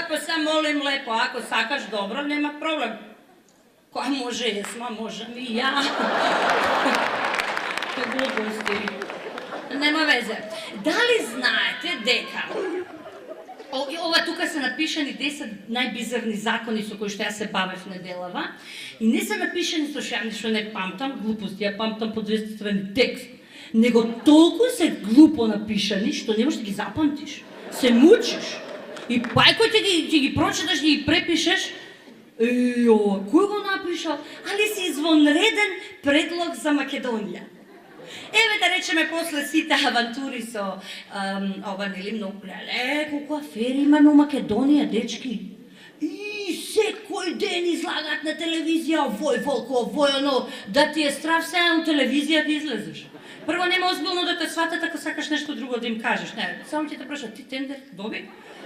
па се молим лепо, ако сакаш добро, нема проблем. Кој може Есма, можам и ја. Глупости. Нема везе. Дали знаете дека ова тука се напишани 10 најбизарни закони со кои што ја се бавев неделава и не се напишани со што не памтам, глупости, ја памтам по 200 страни текст, него толку се глупо напишани што не можеш да ги запамтиш. Се мучиш. И пајко ќе ги прочиташ и ги препишеш, кој го напишал? Али си извонреден предлог за Македонија. Еве да речеме после сите авантури со ова нели многу колку афери имаме во Македонија, дечки. И секој ден излагат на телевизија, овој волко, овој оно, да ти е страв сега на телевизија да излезеш. Прво нема озбилно да те сватат ако сакаш нешто друго да им кажеш. Не, само ќе те прашат, ти тендер доби?